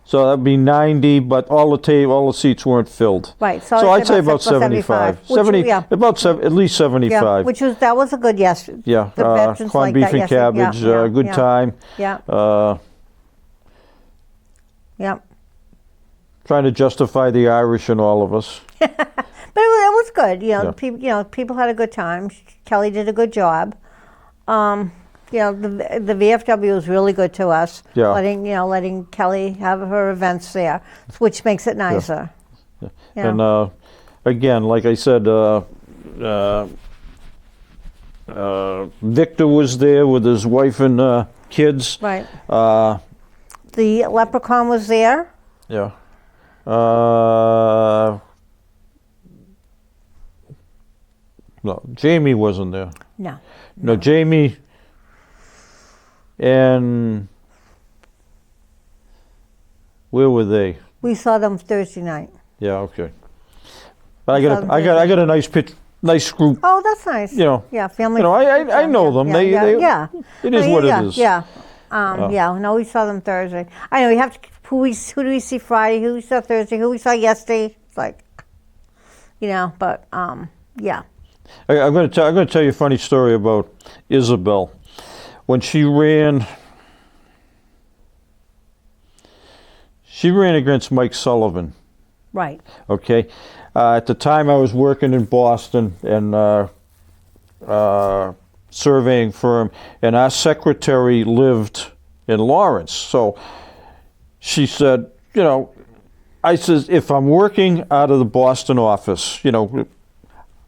So that'd be 90, but all the seats weren't filled. Right. So I'd say about 75. At least 75. Yeah, that was a good yes. Yeah, The veterans corned like beef that, and yes, cabbage, good yeah. time. Yeah. Yeah. Trying to justify the Irish in all of us. But it was good. Yeah. People had a good time. Kelly did a good job. The VFW was really good to us. Yeah. Letting Kelly have her events there, which makes it nicer. Yeah. And again, like I said, Victor was there with his wife and kids. Right. The leprechaun was there. Yeah. No, Jamie wasn't there. No, Jamie and where were they? We saw them Thursday night. Yeah, okay. But I got a nice group. Oh, that's nice. Yeah, family. I know them. Yeah. It is what it is. Yeah. No, we saw them Thursday. I know we have to. Who do we see Friday? Who we saw Thursday? Who we saw yesterday? It's like, but yeah. I'm going to tell you a funny story about Isabel. When she ran She ran against Mike Sullivan. Right. Okay. At the time, I was working in Boston and surveying firm, and our secretary lived in Lawrence. So she said, you know, I says, if I'm working out of the Boston office, you know,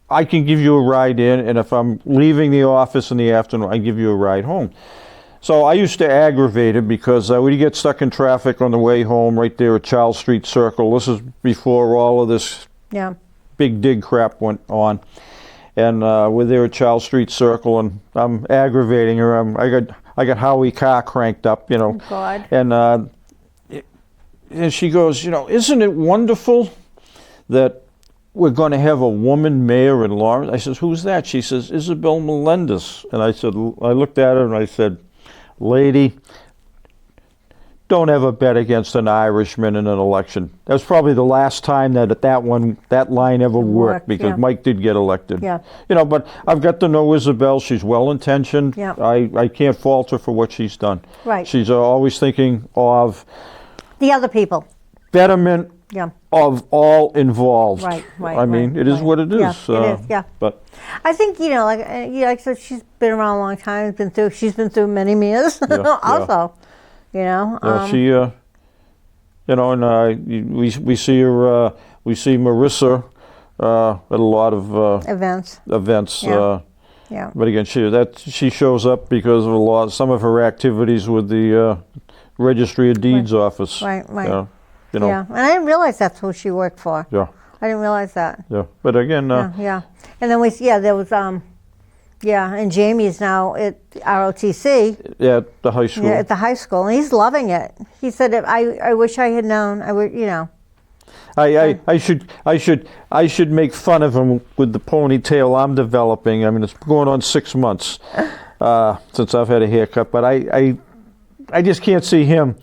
I can give you a ride in, and if I'm leaving the office in the afternoon, I give you a ride home. So I used to aggravate him because we'd get stuck in traffic on the way home right there at Charles Street Circle. This is before all of this big dig crap went on. And we're there at Charles Street Circle, and I'm aggravating her. I got Howie car cranked up, you know. Oh, God. And she goes, you know, isn't it wonderful that we're going to have a woman mayor in Lawrence? I says, who's that? She says, Isabel Melendez. And I said, I looked at her and I said, lady, don't ever bet against an Irishman in an election. That was probably the last time that line ever worked, because Mike did get elected. Yeah. You know, but I've got to know Isabel. She's well-intentioned. Yeah. I can't fault her for what she's done. Right. She's always thinking of the other people. Betterment of all involved. Right. I mean, it is what it is. Yeah, it is. Yeah. But I think, you know, like I said, she's been around a long time. She's been through many mayors. Also, you know. She, you know, and we see her. We see Marissa at a lot of events. Yeah. But again, she shows up because of some of her activities with the Registry of Deeds office. Right. You know. Yeah, and I didn't realize that's who she worked for. Yeah. I didn't realize that. Yeah, but again. Yeah. And then there was and Jamie's now at ROTC. Yeah, at the high school. Yeah, at the high school, and he's loving it. He said, "I wish I had known. I would, you know." I should make fun of him with the ponytail I'm developing. I mean, it's going on 6 months since I've had a haircut, but I just can't see him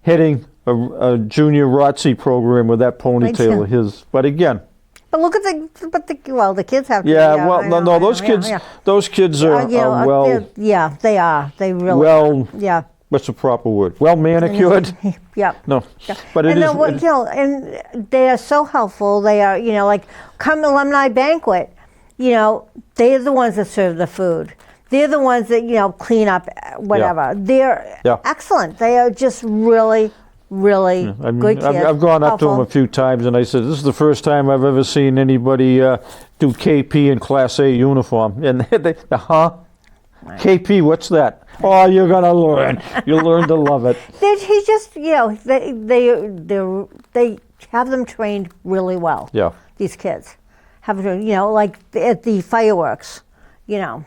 heading a junior Rozzi program with that ponytail of his. But again. But look at the kids have. Those kids are well. Yeah, they are. They really. Well. Are. Yeah. What's the proper word? Well manicured. Yeah. No. Yeah. But it is. You know, and they are so helpful. They are, you know, like come alumni banquet. You know, they're the ones that serve the food. They're the ones that, you know, clean up whatever. They're excellent. They are just really good kids. I've gone up to them a few times and I said, this is the first time I've ever seen anybody do KP in Class A uniform. And they KP, what's that? Oh, you're going to learn. You'll learn to love it. He just, you know, they have them trained really well. Yeah. These kids. Have them, you know, like at the fireworks, you know.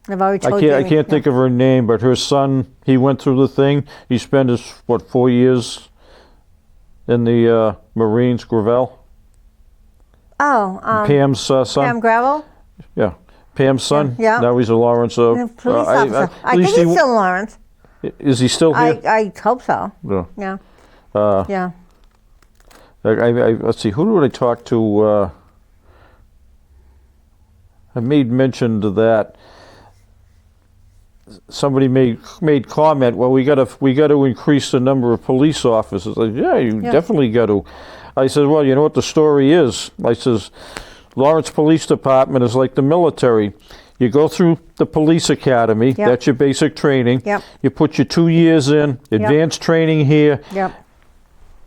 I've already told you. I can't think of her name, but her son, he went through the thing. He spent his, 4 years in the Marines, Gravel. Oh. Pam's son. Pam Gravel? Yeah. Pam's son. Yeah. Now he's a Lawrence. Police officer. I think he's still in Lawrence. Is he still here? I hope so. Yeah. Yeah. Let's see, who did I talk to? I made mention to that. Somebody made comment. Well, we got to increase the number of police officers. Like, yeah, you definitely got to. I said, well, you know what the story is. I says, Lawrence Police Department is like the military. You go through the police academy. Yep. That's your basic training. Yep. You put your 2 years in, advanced training here. Yep.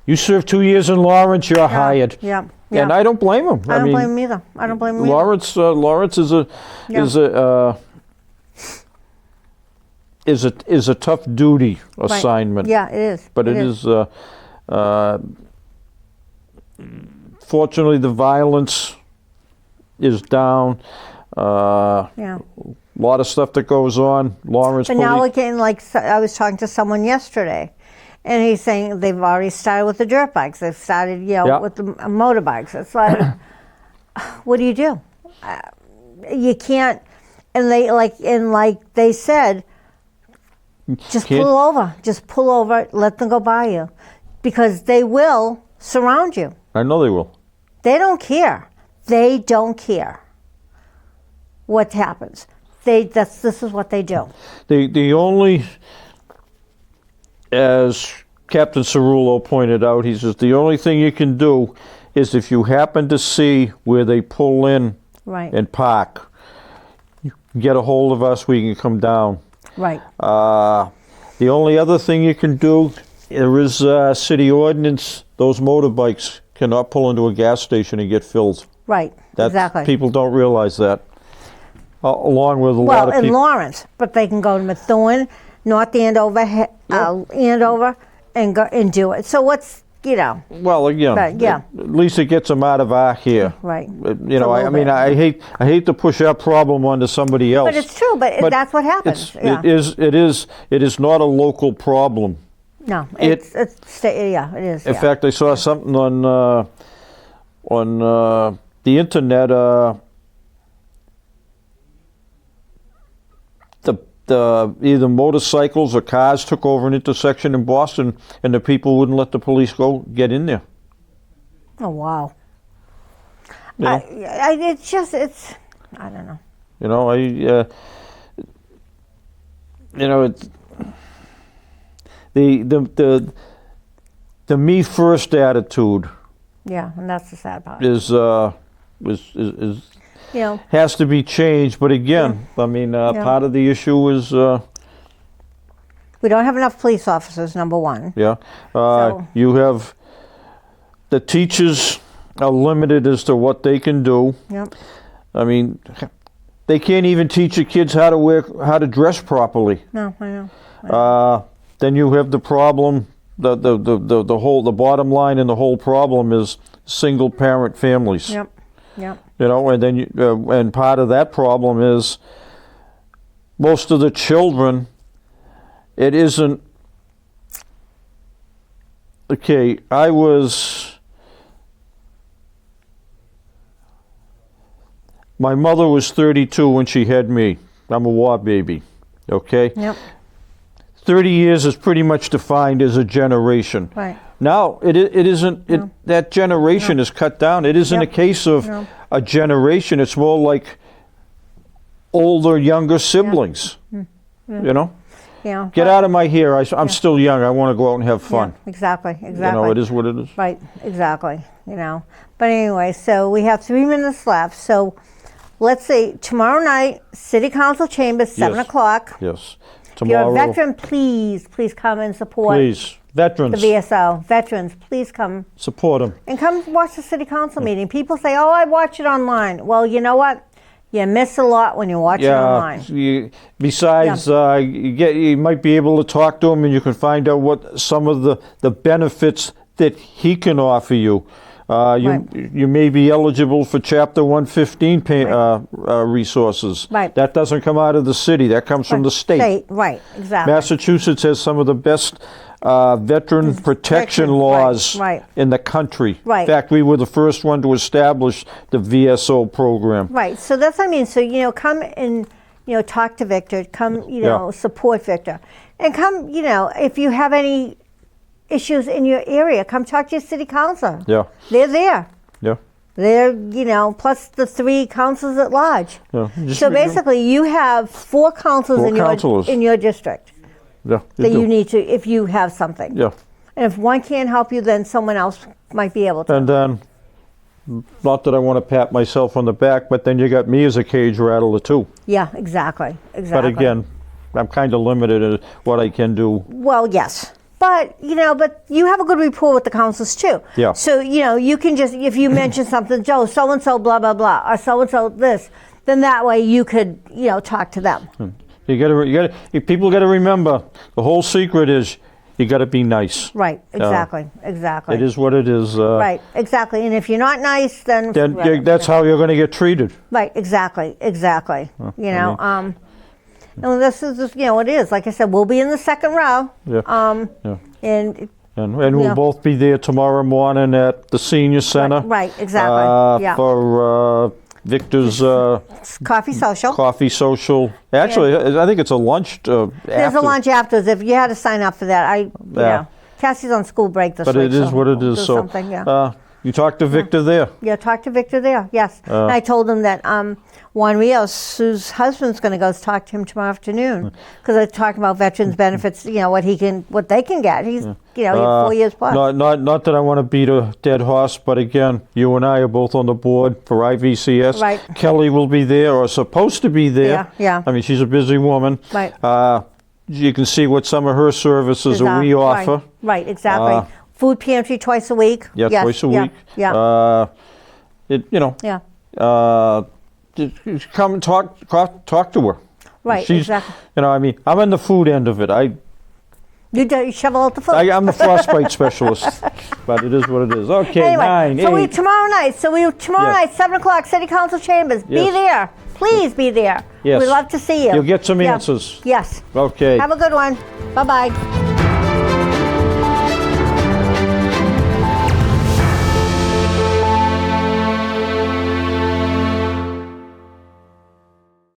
You serve 2 years in Lawrence, you're hired. Yeah. And I don't blame him. I don't blame him either. I don't blame him Lawrence is a tough duty assignment. Right. Yeah, it is. But it is. Fortunately, the violence is down. A lot of stuff that goes on. Lawrence. But now again, like I was talking to someone yesterday, and he's saying they've already started with the dirt bikes. They've started, with the motorbikes. It's like, what do? You can't. And they said, just pull over. Just pull over. Let them go by you, because they will surround you. I know they will. They don't care. They don't care what happens. This is what they do. The only as Captain Cerullo pointed out, he says the only thing you can do is if you happen to see where they pull in Right. and park, you get a hold of us, we can come down. Right. The only other thing you can do, there is city ordinance, those motorbikes cannot pull into a gas station and get filled. Right. Exactly. People don't realize that. Along with a lot Well, of in people. Lawrence, but they can go to Methuen, North Andover, Andover, and go and do it. So what's, you know, Well, again, But, yeah. at least it gets them out of our hair. right. You know, a I little mean, bit. I hate to push our problem onto somebody else. But it's true, but that's what happens. Yeah. It is not a local problem. No, it- yeah, it is. In yeah. fact, I saw something on the internet. The either motorcycles or cars took over an intersection in Boston, and the people wouldn't let the police get in there. Oh, wow. You know? It's, I don't know. You know, it's the me first attitude Yeah, and that's the sad part. is You know, has to be changed. But again, I mean, part of the issue is we don't have enough police officers, number one. So- you have the teachers are limited as to what they can do. Yep. I mean, they can't even teach the kids how to dress properly. No, I know. Then you have the problem. The bottom line in the whole problem is single parent families. Yep. Yep. You know, and then and part of that problem is most of the children. It isn't okay. My mother was 32 when she had me. I'm a war baby. Okay. Yep. 30 years is pretty much defined as a generation. Right. Now, it isn't, that generation is cut down. It isn't a case of a generation. It's more like older, younger siblings. You know? Yeah. Get out of my hair. I'm still young. I want to go out and have fun. Yeah, exactly. You know, it is what it is. Right, exactly. You know. But anyway, so we have 3 minutes left. So let's see, tomorrow night, City Council Chambers, 7 Yes. o'clock. Yes. If you're Tomorrow. a veteran, please come and support Please. the Veterans. VSO. Veterans, please come. Support them. And come watch the City Council meeting. People say, oh, I watch it online. Well, you know what? You miss a lot when you watch it online. Besides, you might be able to talk to him, and you can find out what some of the benefits that he can offer you. You may be eligible for Chapter 115 resources. Right. That doesn't come out of the city. That comes from the state. Right, exactly. Massachusetts has some of the best veteran protection laws in the country. Right. In fact, we were the first one to establish the VSO program. Right, so that's what I mean. So, you know, come and, you know, talk to Victor. Come, you know, support Victor. And come, you know, if you have any issues in your area, come talk to your city council. Yeah. They're there. Yeah. They're, you know, plus the 3 councils at large. Yeah. So basically, you have 4 councils in your district Yeah, that you need to, if you have something. Yeah. And if one can't help you, then someone else might be able to. And then, not that I want to pat myself on the back, but then you got me as a cage rattler too. Yeah, exactly. But again, I'm kind of limited in what I can do. Well, yes. But, you know, you have a good rapport with the councils too. Yeah. So, you know, you can just, if you mention something, Joe, so-and-so, blah, blah, blah, or so-and-so this, then that way you could, you know, talk to them. People got to remember, the whole secret is you got to be nice. Right, exactly, exactly. It is what it is. Right, exactly. And if you're not nice, then that's how you're going to get treated. Right, exactly. You know, and this is just, you know, it is. Like I said, we'll be in the second row. Yeah. And we'll both be there tomorrow morning at the senior center. Right, exactly. For Victor's coffee social. Coffee social. Actually, I think it's a lunch. There's a lunch afterwards. If you had to sign up for that, you know, Cassie's on school break this week. But it is what it is. So, something, You talked to Victor there? Yeah, talk to Victor there, yes. And I told him that Juan Rios, Sue's husband's going to go talk to him tomorrow afternoon, because they're talking about veterans benefits, what they can get. He's, he's 4 years plus. Not that I want to beat a dead horse, but again, you and I are both on the board for IVCS. Right. Kelly will be there, or supposed to be there. Yeah. I mean, she's a busy woman. Right. You can see what some of her services that we offer. Right, exactly. Food pantry twice a week. Yeah, yes, twice a week. Yeah. Just come and talk to her. Right, She's, exactly. I mean, I'm in the food end of it. You shovel out the food. I'm the frostbite specialist, but it is what it is. Okay, Anyway, 9, so 8. tomorrow night, Yes. 7 o'clock, City Council Chambers. Be Yes. there. Please be there. Yes. We'd love to see you. You'll get some Yeah. answers. Yes. Okay. Have a good one. Bye-bye.